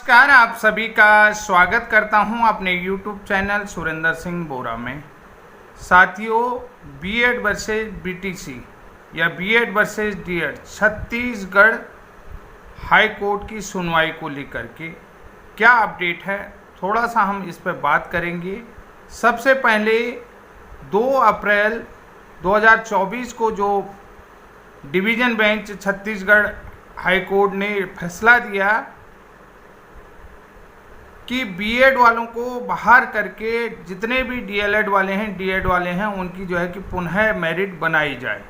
नमस्कार, आप सभी का स्वागत करता हूं अपने YouTube चैनल सुरेंद्र सिंह बोरा में। साथियों, बीएड वर्सेज बीटीसी या BEd versus DEd Chhattisgarh high court की सुनवाई को लेकर के क्या अपडेट है, थोड़ा सा हम इस पर बात करेंगे। सबसे पहले 2 अप्रैल 2024 को जो division bench Chhattisgarh high court ने फैसला दिया कि बीएड वालों को बाहर करके जितने भी डीएलएड वाले हैं, डीएड वाले हैं, उनकी जो है कि पुनः मेरिट बनाई जाए।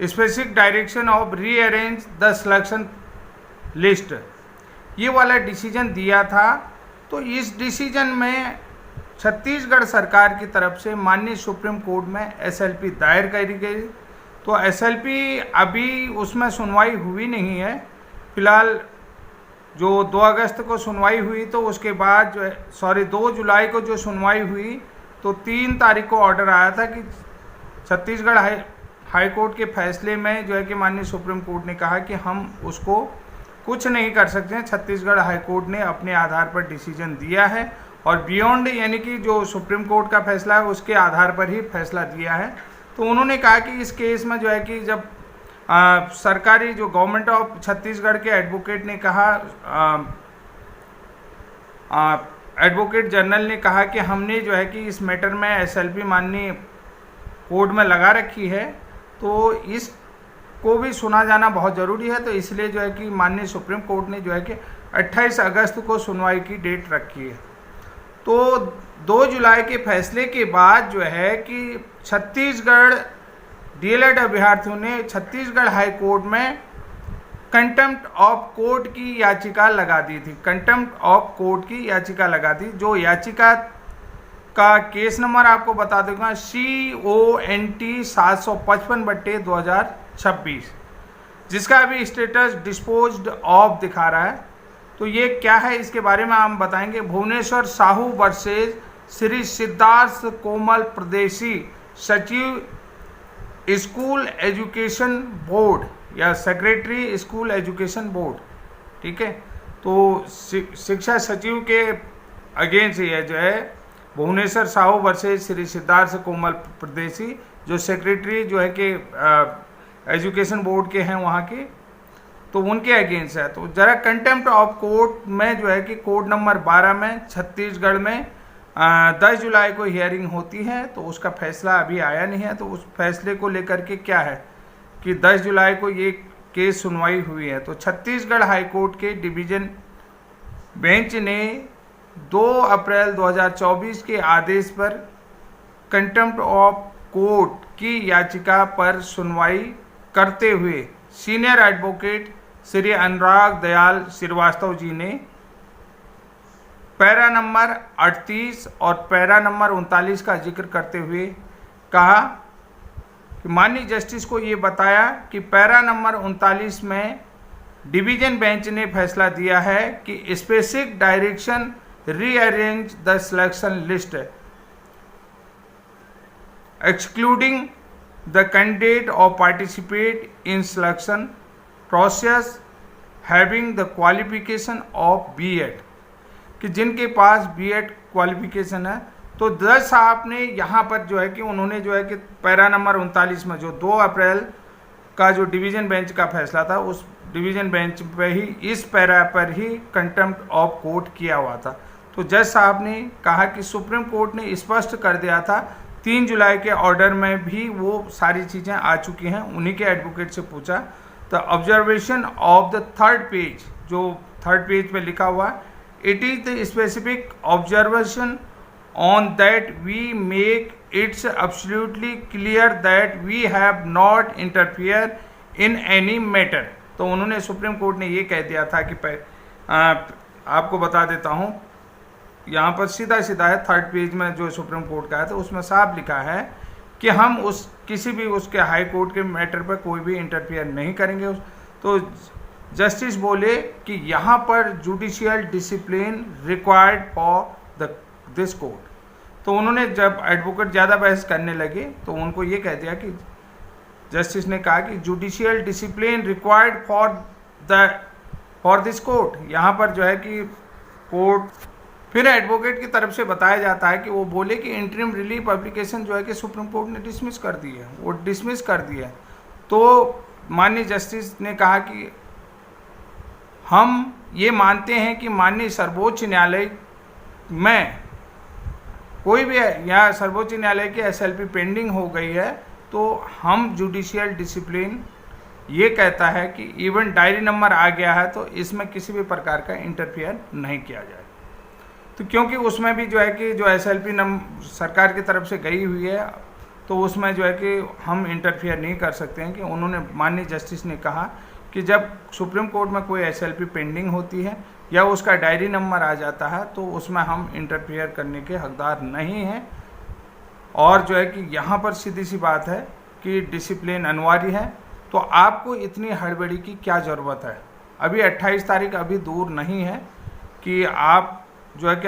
Specific direction of rearrange the selection list, ये वाला डिसीजन दिया था। तो इस डिसीजन में छत्तीसगढ़ सरकार की तरफ से माननीय सुप्रीम कोर्ट में एसएलपी दायर करी गई। तो एसएलपी अभी उसमें सुनवाई हुई नहीं है। फिलहाल जो 2 अगस्त को सुनवाई हुई, तो उसके बाद जो है 2 जुलाई को जो सुनवाई हुई, तो 3 तारीख को ऑर्डर आया था कि छत्तीसगढ़ हाई कोर्ट के फैसले में जो है कि माननीय सुप्रीम कोर्ट ने कहा कि हम उसको कुछ नहीं कर सकते हैं। छत्तीसगढ़ हाई कोर्ट ने अपने आधार पर डिसीजन दिया है और बियॉन्ड यानी कि जो सुप्रीम कोर्ट का फैसला है उसके आधार पर ही फैसला दिया है। तो उन्होंने कहा कि इस केस में जो है कि जब सरकारी जो गवर्नमेंट ऑफ छत्तीसगढ़ के एडवोकेट ने कहा, एडवोकेट जनरल ने कहा कि हमने जो है कि इस मैटर में एसएलपी माननीय कोर्ट में लगा रखी है, तो इसको भी सुना जाना बहुत ज़रूरी है। तो इसलिए जो है कि माननीय सुप्रीम कोर्ट ने जो है कि 28 अगस्त को सुनवाई की डेट रखी है। तो 2 जुलाई के फैसले के बाद जो है कि छत्तीसगढ़ डीएलएड अभ्यर्थियों ने छत्तीसगढ़ हाई कोर्ट में कंटेम्प्ट ऑफ कोर्ट की याचिका लगा दी थी। कंटेम्प्ट ऑफ कोर्ट की याचिका लगा दी। जो याचिका का केस नंबर आपको बता दूंगा, CONT 755/2026, जिसका अभी स्टेटस डिस्पोज्ड ऑफ दिखा रहा है। तो ये क्या है, इसके बारे में हम बताएंगे। भुवनेश्वर साहू वर्सेज श्री सिद्धार्थ कोमल प्रदेशी, सचिव स्कूल एजुकेशन बोर्ड या सेक्रेटरी स्कूल एजुकेशन बोर्ड, ठीक है। तो शिक्षा सचिव के अगेंस्ट ये जो है भुवनेश्वर साहू वर्सेज श्री सिद्धार्थ कोमल प्रदेशी, जो सेक्रेटरी जो है कि एजुकेशन बोर्ड के हैं वहाँ के, तो उनके अगेंस्ट है। तो जरा कंटेम्प्ट ऑफ कोर्ट में जो है कि कोड नंबर 12 में छत्तीसगढ़ में 10 जुलाई को हियरिंग होती है। तो उसका फैसला अभी आया नहीं है। तो उस फैसले को लेकर के क्या है कि 10 जुलाई को ये केस सुनवाई हुई है। तो छत्तीसगढ़ हाई कोर्ट के डिवीज़न बेंच ने 2 अप्रैल 2024 के आदेश पर कंटेम्प्ट ऑफ कोर्ट की याचिका पर सुनवाई करते हुए सीनियर एडवोकेट श्री अनुराग दयाल श्रीवास्तव जी ने पैरा नंबर 38 और पैरा नंबर 39 का जिक्र करते हुए कहा कि माननीय जस्टिस को ये बताया कि पैरा नंबर 39 में डिवीज़न बेंच ने फैसला दिया है कि specific direction rearrange the selection list excluding the candidate और participate in selection process having the qualification of BEd, कि जिनके पास बीएड क्वालिफिकेशन है। तो जज साहब ने यहाँ पर जो है कि उन्होंने जो है कि पैरा नंबर 39 में जो 2 अप्रैल का जो डिवीज़न बेंच का फैसला था, उस डिवीज़न बेंच पे ही इस पैरा पर ही कंटेम्प्ट ऑफ कोर्ट किया हुआ था। तो जज साहब ने कहा कि सुप्रीम कोर्ट ने स्पष्ट कर दिया था, 3 जुलाई के ऑर्डर में भी वो सारी चीज़ें आ चुकी हैं। उन्हीं के एडवोकेट से पूछा तो observation of the 3rd page, जो 3rd पेज पे लिखा हुआ है, it is the specific observation on that we make it's absolutely clear that we have not interfered in any matter। तो उन्होंने सुप्रीम कोर्ट ने ये कह दिया था कि आपको बता देता हूँ, यहाँ पर सीधा सीधा है 3rd पेज में जो सुप्रीम कोर्ट का है, तो उसमें साफ लिखा है कि हम उस किसी भी उसके हाई कोर्ट के मैटर पर कोई भी इंटरफेयर नहीं करेंगे। तो जस्टिस बोले कि यहाँ पर judicial discipline required for this court. तो उन्होंने जब एडवोकेट ज़्यादा बहस करने लगे तो उनको ये कह दिया कि जस्टिस ने कहा कि judicial discipline required for the for this court. यहाँ पर जो है कि कोर्ट फिर एडवोकेट की तरफ से बताया जाता है कि वो बोले कि इंटरिम रिलीफ एप्लीकेशन जो है कि सुप्रीम कोर्ट ने डिसमिस कर दी है, वो डिसमिस कर दी है। तो माननीय जस्टिस ने कहा कि हम ये मानते हैं कि माननीय सर्वोच्च न्यायालय में कोई भी या सर्वोच्च न्यायालय की एसएलपी पेंडिंग हो गई है, तो हम जुडिशियल डिसिप्लिन ये कहता है कि इवन डायरी नंबर आ गया है तो इसमें किसी भी प्रकार का इंटरफियर नहीं किया जाए। तो क्योंकि उसमें भी जो है कि जो एसएलपी सरकार की तरफ से गई हुई है, तो उसमें जो है कि हम इंटरफियर नहीं कर सकते हैं। कि उन्होंने माननीय जस्टिस ने कहा कि जब सुप्रीम कोर्ट में कोई एसएलपी पेंडिंग होती है या उसका डायरी नंबर आ जाता है तो उसमें हम इंटरफियर करने के हकदार नहीं हैं। और जो है कि यहाँ पर सीधी सी बात है कि डिसिप्लिन अनिवार्य है, तो आपको इतनी हड़बड़ी की क्या ज़रूरत है। अभी 28 तारीख अभी दूर नहीं है कि आप जो है कि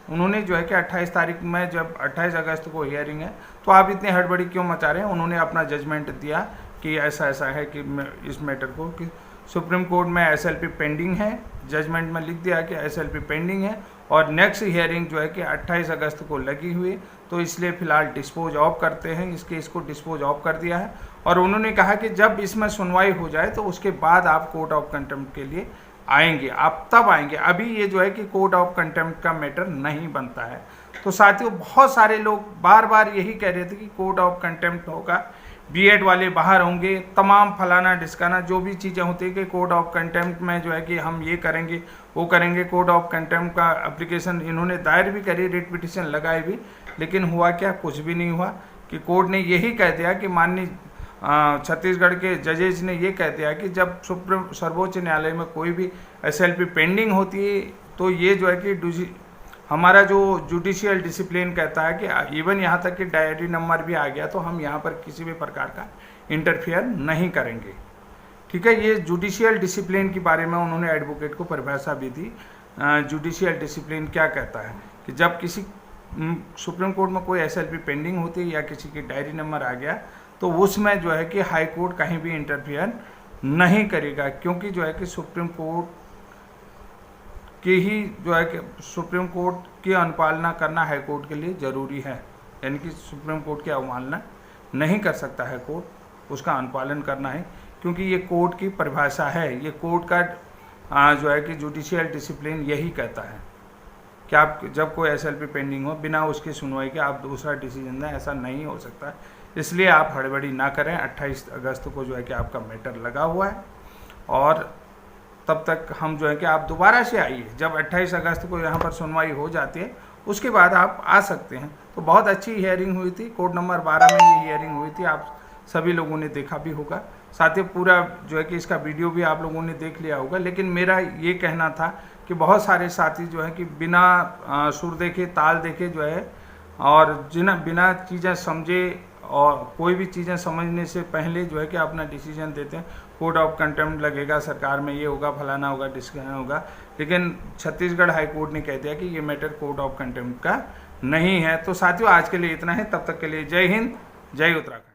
उन्होंने जो है कि 28 तारीख में जब 28 अगस्त को हियरिंग है, तो आप इतनी हड़बड़ी क्यों मचा रहे हैं। उन्होंने अपना जजमेंट दिया कि ऐसा ऐसा है कि इस मैटर को कि सुप्रीम कोर्ट में एसएलपी पेंडिंग है, जजमेंट में लिख दिया कि एसएलपी पेंडिंग है और नेक्स्ट हियरिंग जो है कि 28 अगस्त को लगी हुई, तो इसलिए फ़िलहाल डिस्पोज ऑफ करते हैं, इस केस को डिस्पोज ऑफ कर दिया है। और उन्होंने कहा कि जब इसमें सुनवाई हो जाए तो उसके बाद आप कोर्ट ऑफ कंटेम्प्ट के लिए आएंगे, आप तब आएंगे। अभी ये जो है कि कोर्ट ऑफ कंटेम्प्ट का मैटर नहीं बनता है। तो साथियों, बहुत सारे लोग बार बार यही कह रहे थे कि कोर्ट ऑफ कंटेम्प्ट होगा, बीएड वाले बाहर होंगे, तमाम फलाना ढिसकाना जो भी चीज़ें होती है कि कोर्ट ऑफ कंटेम्प्ट में जो है कि हम ये करेंगे वो करेंगे। कोर्ट ऑफ कंटेम्प्ट का एप्लीकेशन इन्होंने दायर भी करी, रिट पिटिशन लगाई भी, लेकिन हुआ क्या, कुछ भी नहीं हुआ। कि कोर्ट ने यही कह दिया कि माननीय छत्तीसगढ़ के जजेज ने ये कह दिया कि जब सर्वोच्च न्यायालय में कोई भी एसएलपी पेंडिंग होती है तो ये जो है कि हमारा जो जुडिशियल डिसिप्लिन कहता है कि इवन यहाँ तक कि डायरी नंबर भी आ गया तो हम यहाँ पर किसी भी प्रकार का इंटरफियर नहीं करेंगे। ठीक है, ये जुडिशियल डिसिप्लिन के बारे में उन्होंने एडवोकेट को परिभाषा भी दी। जुडिशियल डिसिप्लिन क्या कहता है कि जब किसी सुप्रीम कोर्ट में कोई एसएलपी पेंडिंग होती है या किसी की डायरी नंबर आ गया तो उसमें जो है कि हाई कोर्ट कहीं भी इंटरफियर नहीं करेगा, क्योंकि जो है कि सुप्रीम कोर्ट की ही जो है कि सुप्रीम कोर्ट की अनुपालना करना हाई कोर्ट के लिए ज़रूरी है। यानी कि सुप्रीम कोर्ट की अवमानना नहीं कर सकता है कोर्ट, उसका अनुपालन करना है, क्योंकि ये कोर्ट की परिभाषा है। ये कोर्ट का जो है कि जुडिशियल डिसिप्लिन यही कहता है कि आप जब कोई एसएलपी पेंडिंग हो बिना उसकी सुनवाई के आप दूसरा डिसीजन दें, ऐसा नहीं हो सकता। इसलिए आप हड़बड़ी ना करें। 28 अगस्त को जो है कि आपका मैटर लगा हुआ है और तब तक हम जो है कि आप दोबारा से आइए। जब 28 अगस्त को यहाँ पर सुनवाई हो जाती है उसके बाद आप आ सकते हैं। तो बहुत अच्छी हियरिंग हुई थी, कोर्ट नंबर 12 में ये हियरिंग हुई थी, आप सभी लोगों ने देखा भी होगा। साथ ही पूरा जो है कि इसका वीडियो भी आप लोगों ने देख लिया होगा। लेकिन मेरा ये कहना था कि बहुत सारे साथी जो है कि बिना सुर देखे ताल देखे जो है और बिना चीज़ें समझे और कोई भी चीज़ें समझने से पहले जो है कि अपना डिसीजन देते हैं। कोर्ट ऑफ कंटेम्प्ट लगेगा, सरकार में ये होगा, फलाना होगा, डिस्कशन होगा। लेकिन छत्तीसगढ़ हाई कोर्ट ने कह दिया कि ये मैटर कोर्ट ऑफ कंटेम्प्ट का नहीं है। तो साथियों, आज के लिए इतना है। तब तक के लिए जय हिंद, जय उत्तराखंड।